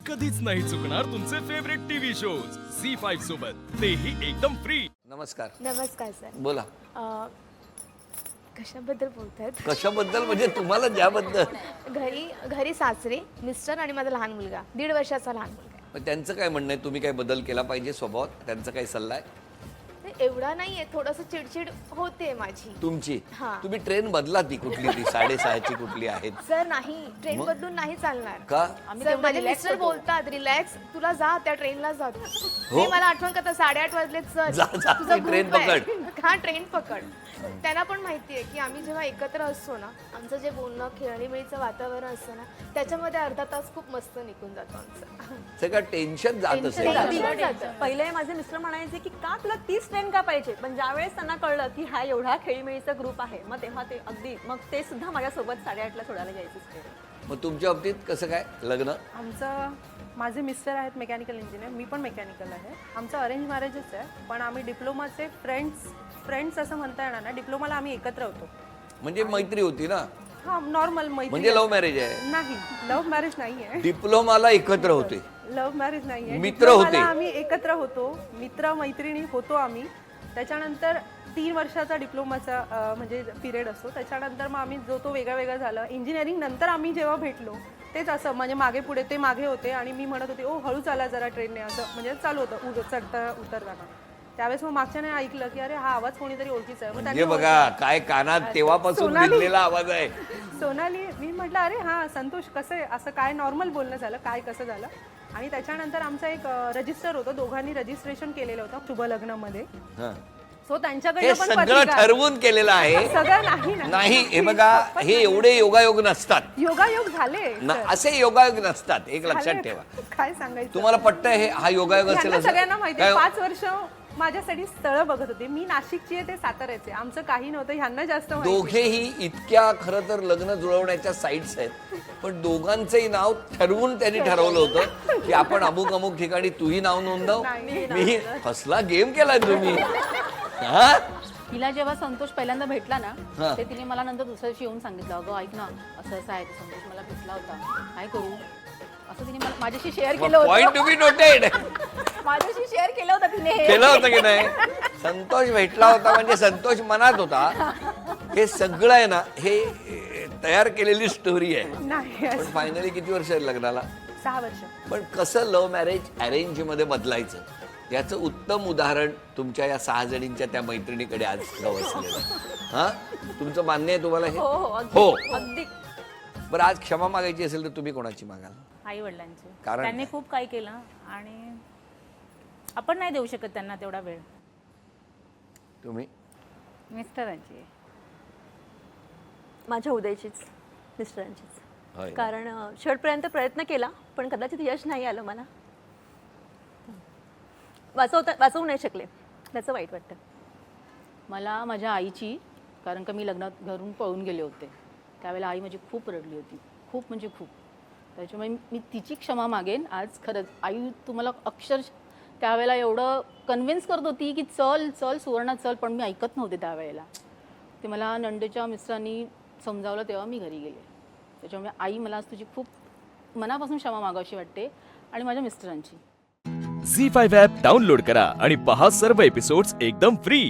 कधीच नाही चुकणार तुमचे फेवरेट टीव्ही शोज झी5 सोबत, तेही एकदम फ्री. नमस्कार. नमस्कार सर. बोला. कशाबद्दल बोलतायत? कशाबद्दल म्हणजे तुम्हाला ज्याबद्दल. घरी सासरे, मिस्टर आणि माझा लहान मुलगा, 1.5 वर्षाचा लहान मुलगा आहे. पण त्यांचं काय म्हणणं आहे, तुम्ही काय बदल केला पाहिजे स्वभावात, त्यांचा काही सल्ला आहे ते एवढा नाहीये, थोडंसं चिडचिड होते माझी. तुमची? हां. तुम्ही ट्रेन बदला, ती कुठली, ती 6:30ची कुठली आहेत सर नाही, ट्रेन बदलून नाही चालणार. का? सर माझे मिस्टर बोलतात रिलॅक्स, तुला जा त्या ट्रेनला जा. ते मला आठवण करतात 8:30 वाजलेत सर, जा, तुझा ती ट्रेन group आहे. पकड. हा ट्रेन पकड. त्यांना पण माहिती आहे की आम्ही जेव्हा एकत्र असतो ना, आमचं जे बोलणं खेळणीमेळीचं वातावरण असतं ना, त्याच्यामध्ये अर्धा तास खूप मस्त निघून जातो आमचं. सगळं टेन्शन जात असेल. बिघडून जातं. पहिले माझे मिस्टर म्हणायचे की का तुला 30 ट्रेन का पाहिजे, पण ज्यावेळेस त्यांना कळलं की हा एवढा खेळीमेळीचा ग्रुप आहे, मग तेव्हा ते अगदी, मग ते सुद्धा माझ्यासोबत 8:30ला सोडायला जायचे. मग तुमच्या बाबतीत कसं काय लग्न? माझे मिस्टर आहेत मेकॅनिकल इंजिनियर, मी पण मेकॅनिकल आहे. आमचं अरेंज मॅरेजच आहे, पण आम्ही डिप्लोमाचे फ्रेंड्स असं म्हणता येणार ना, डिप्लोमाला आम्ही एकत्र होतो. म्हणजे मैत्री होती ना? हा, नॉर्मल मैत्री. म्हणजे लव्ह मॅरेज आहे? नाही, लव्ह मॅरेज नाहीये. डिप्लोमाला एकत्र होते? लव्ह मॅरेज नाहीये, मित्र होते? डिप्लोमाला आम्ही एकत्र होतो, मित्र मैत्रिणी होतो आम्ही. त्याच्यानंतर 3 वर्षाचा डिप्लोमाचा म्हणजे पिरियड असतो, त्याच्यानंतर मग आम्ही जो तो वेगळा वेगळा झालं. इंजिनिअरिंग नंतर आम्ही जेव्हा भेटलो तेच असं म्हणजे मागे पुढे, ते मागे होते आणि मी म्हणत होते ओ हळू चाला जरा ट्रेनने, असं म्हणजे चालू होतं चढता उतरताना. त्यावेळेस मग मागच्याने ऐकलं की अरे हा आवाज कोणीतरी ओळखीचा आहे. मग म्हणजे बघा काय कानात तेव्हापासून भिडलेला आवाज आहे. सोनाली. मी म्हटलं अरे हा संतोष, कसं आहे, असं काय नॉर्मल बोलणं झालं, काय कसं झालं. आणि त्याच्यानंतर आमचा एक रजिस्टर होतं, दोघांनी रजिस्ट्रेशन केलेलं होतं शुभ लग्नामध्ये. सो हे त्यांच्याकडनं पण सगळं पत्रिका. ठरवून केलेलं आहे? सगळं नाही ना. नाही, हे बघा, हे एवढे योगायोग नसतात. योगायोग झाले असे योगायोग नसतात, एक लक्षात झाले. ठेवा. काय सांगायचं तुम्हाला पटतंय हे, हा योगायोग असेल यांना असं? सगळ्यांना माहिती काय आहे. हो? 5 वर्ष माझ्यासाठी स्थळं बघत होते. मी नाशिकची आहे, ते साताऱ्याचे. आमचं काही नव्हतं, ह्यांना जास्त माहिती. दोघेही इतक्या खरं तर लग्न जुळवण्याच्या साईट्स आहेत, पण दोघांचंही नाव ठरवून त्यांनी ठरवलं होतं की आपण अमुक अमुक ठिकाणी तूही नाव नोंदव, मी. कसला गेम केलाय तुम्ही. हा, तिला जेव्हा संतोष पहिल्यांदा भेटला हा. ना, ते तिने मला नंतर दुसऱ्या दिवशी येऊन सांगितलं, अगं ऐक ना, असं असं आहे, संतोष मला भेटला होता, काय करू, असं तिने माझ्याशी शेअर केलं पॉइंट होतं. To be noted. माझ्याशी शेअर केलं होतं तिने हे. केलं होतं की नाही? संतोष भेटला होता म्हणजे संतोष मनात होता. हे सगळं आहे ना, हे तयार केलेली स्टोरी आहे. नाही. पण फायनली किती वर्ष आहे लग्नाला? 6 वर्ष. पण कसं लव्ह मॅरेज अरेंज मध्ये बदलायचं, याचं उत्तम उदाहरण तुमच्या या 6 जणींच्या त्या मैत्रिणीकडे आज गवसलेलं आहे. हा, तुमचं मान्य आहे तुम्हाला हे? हो हो अगदी, हो. अगदी. बरं, आज क्षमा मागायची असेल तर तुम्ही कोणाची मागाल? आई वडिलांचे. कारण त्यांनी काय? खूप काही केलं आणि आपण नाही देऊ शकत त्यांना तेवढा वेळ. तुम्ही? मिस्टरांची. माझ्या उदयचीच, मिस्टरांचीच. होय ना? कारण शेवटपर्यंत प्रयत्न केला, पण कदाचित यश नाही आलं मला. वाचवू नाही शकले, त्याचं वाईट वाटतं. मला माझ्या आईची, कारण का मी लग्नात घरून पळून गेले होते, त्यावेळेला आई माझी खूप रडली होती, खूप म्हणजे खूप. त्याच्यामुळे मी तिची क्षमा मागेन आज. खरंच आई तुम्हाला अक्षरशः त्यावेळेला एवढं कन्व्हिन्स करत होती की चल चल सुवर्णा चल, पण मी ऐकत नव्हते त्यावेळेला. ते मला नंदेच्या मिस्टरांनी समजावलं तेव्हा मी घरी गेले. त्याच्यामुळे आई, मला आज तुझी खूप मनापासून क्षमा मागावीशी वाटते, आणि माझ्या मिस्टरांची. झी5 ॲप डाउनलोड करा आणि पहा सर्व एपिसोड्स एकदम फ्री.